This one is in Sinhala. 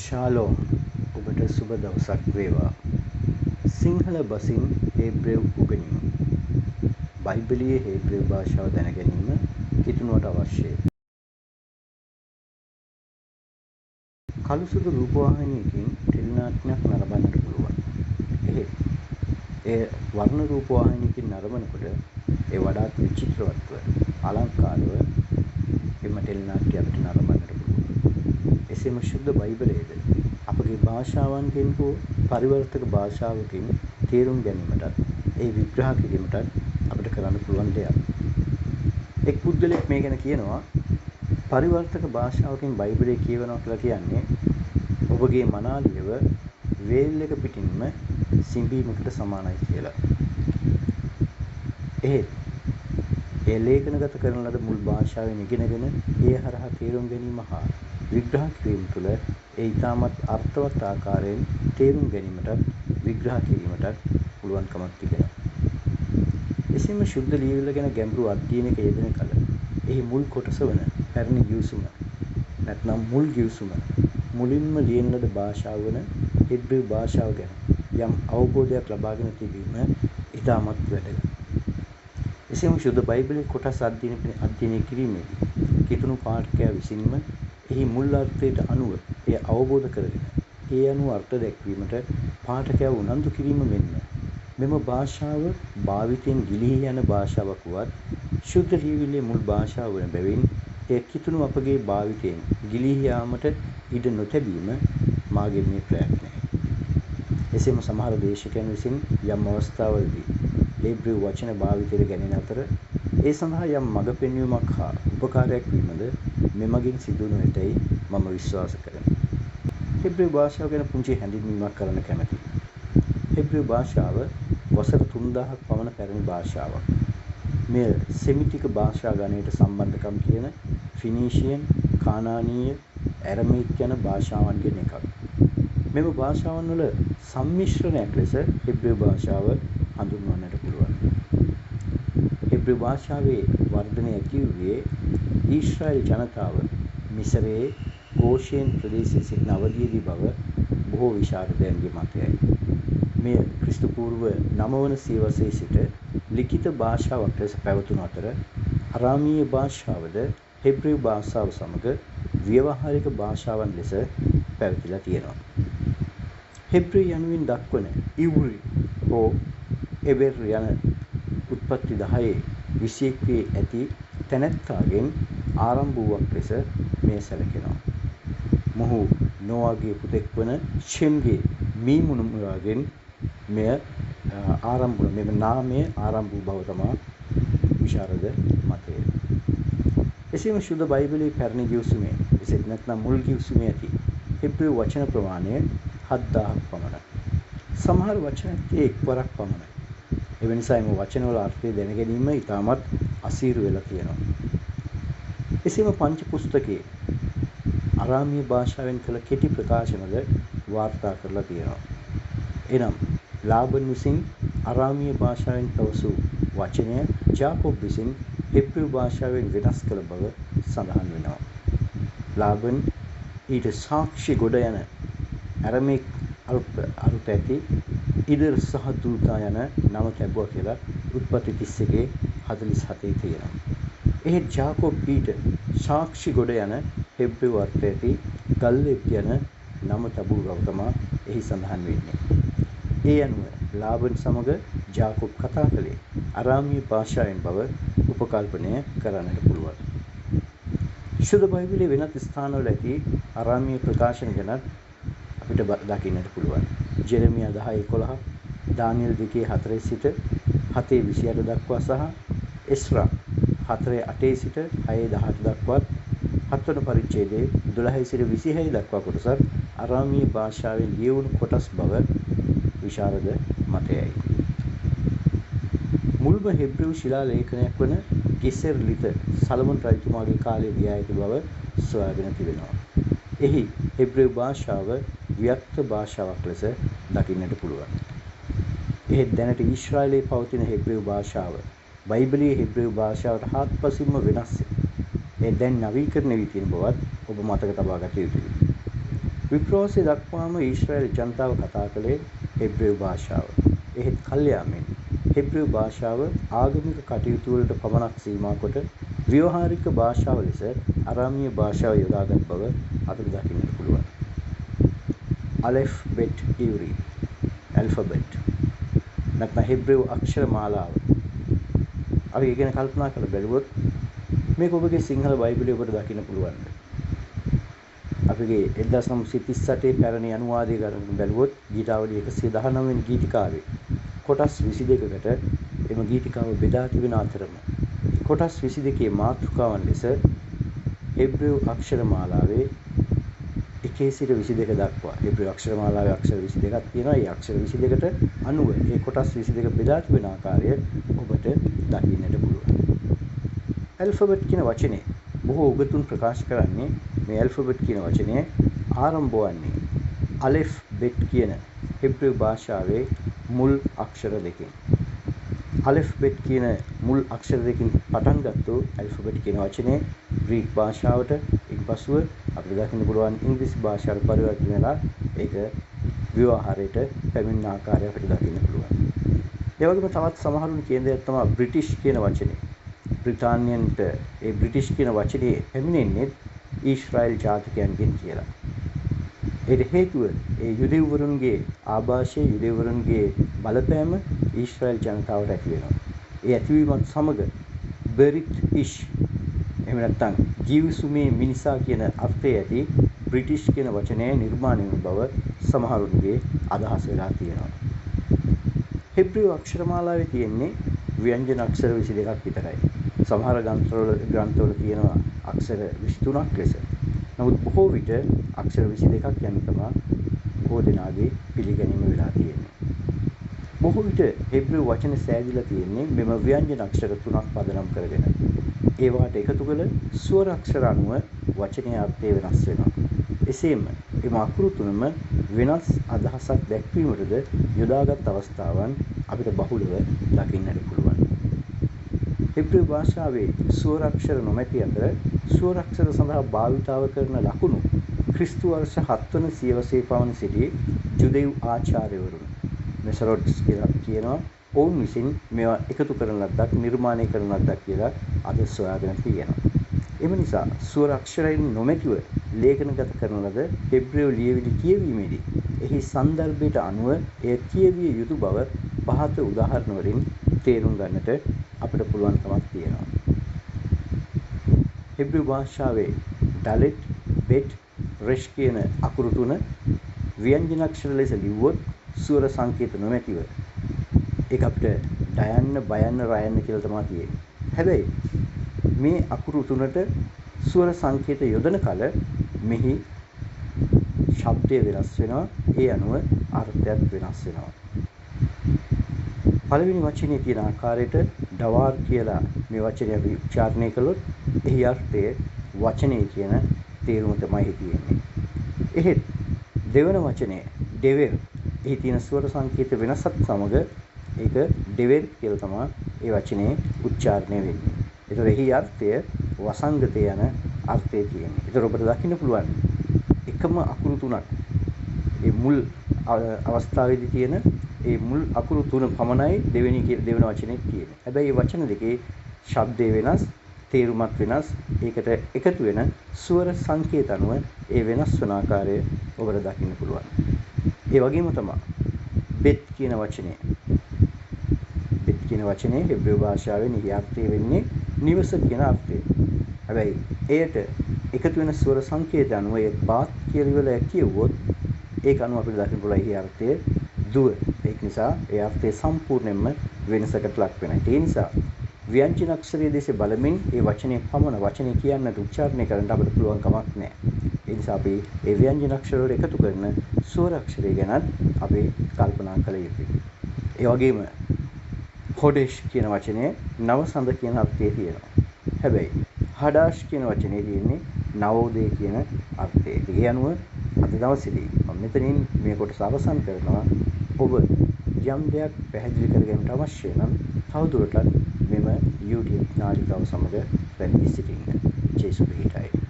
ශාලෝම් ඔබට සුබ දවසක් වේවා. සිංහල බසින් හේබ්‍රෙව් උගනිමු. බයිබලයේ හේබ්‍රෙව් භාෂාව දැන ගැනීම කිතුනුවට අවශ්‍යයි. කළු සුදු රූපවාහිනියකින් ටෙලිනාට්‍යයක් නරඹන්නට පුළුවන්. ඒ වර්ණ රූපවාහිනියකින් නරඹනකොට ඒ වඩාත් විචිත්‍රවත්ව අලංකාරව එම ටෙලිනාට්‍ය අපිට නරඹන්නට පුළුවන්. එසේම ශුද්ධ බයිබලයේද අපගේ භාෂාවන්ගෙන් හෝ පරිවර්තක භාෂාවකින් තේරුම් ගැනීමටත් ඒ විග්‍රහ කිරීමටත් අපිට කරන්න පුළුවන් දෙයක්. එක් පුද්ගලෙක් මේ ගැන කියනවා පරිවර්තක භාෂාවකින් බයිබලය කියවනවා කියලා කියන්නේ ඔබගේ මනාලියව වේල් එක පිටින්ම සිඹීමකට සමානයි කියලා. ඒ ලේඛනගත කරන ලද මුල් භාෂාවෙන් ඉගෙනගෙන ඒ හරහා තේරුම් ගැනීම හා විග්‍රහ කිරීම තුළ ඒ ඉතාමත් අර්ථවත් ආකාරයෙන් තේරුම් ගැනීමටත් විග්‍රහ කිරීමටත් පුළුවන්කමක් තිබෙනවා. එසේම ශුද්ධ ලියවිල්ල ගැන ගැඹුරු අධ්‍යයනයක යෙදෙන කල එහි මුල් කොටස වන පැරණි ගිවිසුම නැත්නම් මුල් ගිවිසුම මුලින්ම ලියන ලද භාෂාව වන හීබ්‍රෙව් භාෂාව ගැන යම් අවබෝධයක් ලබාගෙන තිබීම ඉතාමත් වැදගත්. එසේම ශුද්ධ බයිබලයේ කොටස් අධ්‍යයනය කිරීමේදී කිතුණු පාඨකයා විසින්ම එහි මුල් අර්ථයට අනුව එය අවබෝධ කරගෙන ඒ අනුව අර්ථ දැක්වීමට පාඨකයා උනන්දු කිරීම මෙන්ම මෙම භාෂාව භාවිතයෙන් ගිලිහී යන භාෂාවක් වුවත් ශුද්ධ ලියවිල්ලේ මුල් භාෂාව වන බැවින් එය කිතුණු අපගේ භාවිතයෙන් ගිලිහී යාමට ඉඩ නොතැබීම මාගේ මේ ප්‍රයත්නයයි. එසේම සමහර දේශකයන් විසින් යම් අවස්ථාවලදී හීබ්‍රෙව් වචන භාවිතයට ගැනෙන අතර ඒ සඳහා යම් මඟ පෙන්වීමක් හා උපකාරයක් වීමද මෙමගින් සිදුවනු ඇතැයි මම විශ්වාස කරමි. හීබ්‍රෙව් භාෂාව ගැන පුංචි හැඳින්වීමක් කරන්න කැමැතියි. හීබ්‍රෙව් භාෂාව වසර 3000ක් පමණ පැරණි භාෂාවක්. මෙය සෙමිටික භාෂා ගණයට සම්බන්ධකම් කියන ෆිනීෂියන්, කානානීය, ඇරමේයික් යන භාෂාවන්ගෙන් එකක්. මෙම භාෂාවන් වල සම්මිශ්‍රණයක් ලෙස හීබ්‍රෙව් භාෂාව හඳුන්වන්නට පුළුවන්. හීබ්‍රෙව් භාෂාවේ වර්ධනය ඇති වූයේ ඊශ්‍රායෙල් ජනතාව මිසරයේ ගෝෂේන් ප්‍රදේශයේ සිටින අවධියේදී බව බොහෝ විශාරදයන්ගේ මතයයි. මෙය ක්‍රිස්තු පූර්ව 9 වන සියවසේ සිට ලිඛිත භාෂාවක් ලෙස පැවතුණු අතර අරාමීය භාෂාවද හීබ්‍රෙව් භාෂාව සමග ව්‍යවහාරික භාෂාවන් ලෙස පැවතිලා තියෙනවා. හීබ්‍රෙව් යනුවෙන් දක්වන ඉව්රි හෝ එබෙර් යන උත්පත්ති 10 21 වේ ඇති තැනැත්තාගෙන් ආරම්භ වූවක් ලෙස මෙය සැලකෙනවා. මොහු නෝවාගේ පුතෙක් වන ෂෙම්ගේ මීමුනුමරාගෙන් මෙය ආරම්භ වුණ මෙම නාමය ආරම්භ වූ බව තමයි විශාරද මතය. එසේම ශුද්ධ බයිබලයේ පැරණි ගිවිසුමේ එසේත් නැත්නම් මුල් ගිවිසුමේ ඇති හීබ්‍රෙව් වචන ප්‍රමාණය 7000ක් පමණයි. සමහර වචන එක්වරක් පමණයි. ඒ නිසා මේ වචනවල අර්ථය දැන ගැනීම ඉතාමත් අසීරු වෙලා තියෙනවා. එසේම පංච පුස්තකයේ අරාමීය භාෂාවෙන් කළ කෙටි ප්‍රකාශනද වාර්තා කරලා තියෙනවා. එනම් ලාබන් විසින් අරාමීය භාෂාවෙන් පැවසූ වචනය ජාකොබ් විසින් හීබ්‍රෙව් භාෂාවෙන් වෙනස් කළ බව සඳහන් වෙනවා. ලාබන් ඊට සාක්ෂි ගොඩ යන ඇරමේයික් අරුත ඇති ඉදර් සහ දූතා යන නම ලැබුවා කියලා උත්පත්ති 31:47 තියෙනවා. එහෙත් ජාකොබ් ඊට සාක්ෂි ගොඩ යන හීබ්‍රෙව් අර්ථ ඇති ගල්ලෙබ් යන නම ලැබුව බව තමයි එහි සඳහන් වෙන්නේ. ඒ අනුව ලාබන් සමග ජාකොබ් කතා කළේ අරාමීය භාෂාවෙන් බව උපකල්පනය කරන්නට පුළුවන්. ශුද්ධ බයිබලයේ වෙනත් ස්ථානවල ඇති අරාමීය ප්‍රකාශන ගැන අපිට දකින්නට පුළුවන්. ජෙරමියා 10:11, දානියෙල් 2:4 සිට 7:28 දක්වා සහ එස්රා 4:8 සිට 6:18 දක්වා 7 වන පරිච්ඡේදයේ 12 සිට 26 දක්වා කොටසත් අරාමීය භාෂාවෙන් ලියවුණු කොටස් බව විශාරද මතයයි. මුල්ම හීබ්‍රෙව් ශිලා ලේඛනයක් වන ගෙසෙර් ලිත සලමන් රජතුමාගේ කාලයේ ලියා ඇති බව සොයාගෙන තිබෙනවා. එහි හීබ්‍රෙව් භාෂාව ව්‍යක්ත භාෂාවක් ලෙස දකින්නට පුළුවන්. එහෙත් දැනට ඊශ්‍රායලයේ පවතින හීබ්‍රෙව් භාෂාව බයිබලයේ හීබ්‍රෙව් භාෂාවට හාත්පසින්ම වෙනස්. ඒ දැන් නවීකරණය වී තියෙන බවත් ඔබ මතක තබා ගත යුතුයි. විප්‍රවාසය දක්වාම ඊශ්‍රායල් ජනතාව කතා කළේ හෙබ්‍රේව භාෂාව. එහෙත් කල්යාමෙන් හෙබ්‍රේව භාෂාව ආගමික කටයුතු වලට පමණක් සීමා කොට ව්‍යවහාරික භාෂාව ලෙස අරාමීය භාෂාව යොදාගත් බව අපිට දකින්නට පුළුවන්. අලෙෆ් බෙට් ඉවරි ඇල්ෆබෙට් නැත්නම් හෙබ්‍රේව අක්ෂර මාලාව. අපි ඉගෙන කල්පනා කරලා බැලුවොත් මේක ඔබගේ සිංහල බයිබලයේ ඔබට දකින්න පුළුවන්. අපගේ 1938 පැරණි අනුවාදය කරන බැලුවොත් ගීතාවලිය 119 වෙනි ගීතිකාවේ කොටස් 22කට එම ගීතිකාව බෙදා තිබෙන අතරම කොටස් 22 මාතෘකාවන් ලෙස හෙබ්‍රේව අක්ෂර මාලාවේ 1 සිට 22 දක්වා හෙබ්‍රේව අක්ෂර මාලාවේ අක්ෂර 22ක් තියෙනවා. ඒ අක්ෂර 22කට අනුව ඒ කොටස් 22 බෙදා තිබෙන ආකාරය ඔබට දකින්නට පුළුවන්. ඇල්ෆබෙට් කියන වචනේ බොහෝ උගතුන් ප්‍රකාශ කරන්නේ මේ ඇල්ෆබෙට් කියන වචනේ ආරම්භ වන්නේ අලෙෆ් බෙට් කියන හෙබ්‍රේව භාෂාවේ මුල් අක්ෂර දෙකෙන්. අලෙෆ් බෙට් කියන මුල් අක්ෂර දෙකකින් පටන් ගත්තු ඇල්ෆබෙට් කියන වචනේ ග්‍රීක භාෂාවට ඉක්පසුව අපිට දකින්න පුළුවන් ඉංග්‍රීසි භාෂාවට පරිවර්තන වෙලා ඒක ව්‍යවහාරයට පැමිණෙන ආකාරය අපිට දකින්න පුළුවන්. ඒ වගේම තවත් සමහරුන් කියන දේ තමයි බ්‍රිටිෂ් කියන වචනේ. බ්‍රිතාන්‍යන්ට ඒ බ්‍රිටිෂ් කියන වචනේ පැමිණෙන්නේ ඊශ්‍රායල් ජාතිකයන්ගෙන් කියලා. ඒට හේතුව ඒ යුදෙව්වරුන්ගේ ආభాෂයේ යුදෙව්වරුන්ගේ බලපෑම ඊශ්‍රායල් ජනතාවට ඇති වෙනවා. ඒ ඇතිවීමත් සමග බෙරිත් ඉෂ් එහෙම නැත්නම් ජීවිසුමේ මිනිසා කියන අර්ථය ඇති බ්‍රිටිෂ් කියන වචනය නිර්මාණය වූ බව සමහරුන්ගේ අදහස් වෙලා තියෙනවා. හෙබ්‍රේව අක්ෂරමාලාවේ තියෙන්නේ ව්‍යංජන අක්ෂර 22ක් විතරයි. සමහර ග්‍රන්ථවල තියෙනවා අක්ෂර 23ක් ලෙස. නමුත් බොහෝ විට අක්ෂර 22ක් යන තමයි බොහෝ දෙනාගේ පිළිගැනීම වෙලා තියෙන්නේ. බොහෝ විට හෙබ්‍රේව වචන සෑදිලා තියෙන්නේ මෙම ව්‍යංජන අක්ෂර 3ක් පදනම් කරගෙන. ඒවාට එකතු කළ ස්වර අක්ෂර අනුව වචනයේ අර්ථය වෙනස් වෙනවා. එසේම එම අකුරු තුනම වෙනස් අදහසක් දැක්වීමටද යොදාගත් අවස්ථාවන් අපිට බහුලව දකින්නට පුළුවන්. හෙබ්‍රේව භාෂාවේ ස්වර අක්ෂර නොමැති අතර ස්වර අක්ෂර සඳහා භාවිතාව කරන ලකුණු ක්‍රිස්තු වර්ෂ 7 වන සියවසේ පවන සිටි ජුදෙව් ආචාර්යවරුන් මෙසරොඩ්ස් කියලා කියනවා. ඔවුන් විසින් මේවා එකතු කරන ලද්දක් නිර්මාණය කරන ලද්දක් කියලා අද සොයාගෙන තියෙනවා. එම නිසා ස්වර අක්ෂරයන් නොමැතිව ලේඛනගත කරන ලද හෙබ්‍රේව ලියවිලි කියවීමේදී එහි සන්දර්භයට අනුව එය කියවිය යුතු බව පහත උදාහරණ වලින් තේරුම් ගන්නට අපිට පුළුවන්කමක් තියෙනවා. හෙබ්‍රේව භාෂාවේ ඩලෙට්, බෙට්, රෙෂ් කියන අකුරු තුන ව්‍යංජන අක්ෂර ලෙස ලිව්වොත් ස්වර සංකේත නොමැතිව ඒක අපිට ඩයන්න, බයන්න, රයන්න කියලා තමයි තියෙන්නේ. හැබැයි මේ අකුරු තුනට ස්වර සංකේත යොදන කල මෙහි ශබ්දය වෙනස් වෙනවා. ඒ අනුව අර්ථයත් වෙනස් වෙනවා. පළවෙනි වචනේ තියෙන ආකාරයට ඩවාර් කියලා මේ වචනය අපි උච්චාරණය කළොත් එහි අර්ථය වචනේ කියන තේරුම තමයි තියෙන්නේ. එහෙත් දෙවන වචනේ ඩෙවෙර් එහි තියෙන ස්වර සංකේත වෙනසත් සමග ඒක ඩෙවෙර් කියලා තමයි ඒ වචනේ උච්චාරණය වෙන්නේ. ඒතර එහි අර්ථය වසංගතය යන අර්ථය තියෙන්නේ. ඒතර ඔබට දකින්න පුළුවන් එකම අකුරු තුනක් ඒ මුල් අවස්ථාවේදී තියෙන ඒ මුල් අකුරු තුන පමණයි දෙවෙන වචනේ තියෙන්නේ. හැබැයි මේ වචන දෙකේ ශබ්දේ වෙනස්, තේරුමක් වෙනස්. ඒකට එකතු වෙන ස්වර සංකේත අනුව ඒ වෙනස් වන ආකාරය ඔබට දකින්න පුළුවන්. ඒ වගේම තමයි බෙත් කියන වචනේ. බෙත් කියන වචනේ හෙබ්‍රේව භාෂාවේ නිහි අර්ථය වෙන්නේ නිවස කියන අර්ථය. හැබැයි එයට එකතු වෙන ස්වර සංකේත අනුව ඒ බාත් කියලා කියවුවොත් ඒක අනුව අපිට දකින්න පුළුවන් එහි අර්ථය දුව. ඒක නිසා ඒ අර්ථය සම්පූර්ණයෙන්ම වෙනසකට ලක් වෙනවා. ඒ නිසා ව්‍යංජන අක්ෂරයේ දේශේ බලමින් ඒ වචනේ පමණ වචනේ කියන්නට උච්චාරණය කරන්න අපිට පුළුවන් කමක් නැහැ. ඒ නිසා අපි ඒ ව්‍යංජන අක්ෂර වල එකතු කරන ස්වර අක්ෂරය ගැන අපි කල්පනා කළ යුතුයි. ඒ වගේම හොඩෙෂ් කියන වචනේ නවසඳ කියන අර්ථය තියෙනවා. හැබැයි හඩාෂ් කියන වචනේ තියෙන්නේ නවෝදය කියන අර්ථය. ඒ අනුව අද දවසේදී මම මෙතනින් මේ කොටස අවසන් කරනවා. ඔබ යම් දෙයක් පැහැදිලි කර ගැනීමට අවශ්‍ය නම් තවදුරටත් මෙම YouTube නාලිකාව සමග රැඳී සිටින්න. ජේසුස් පිහිටයි.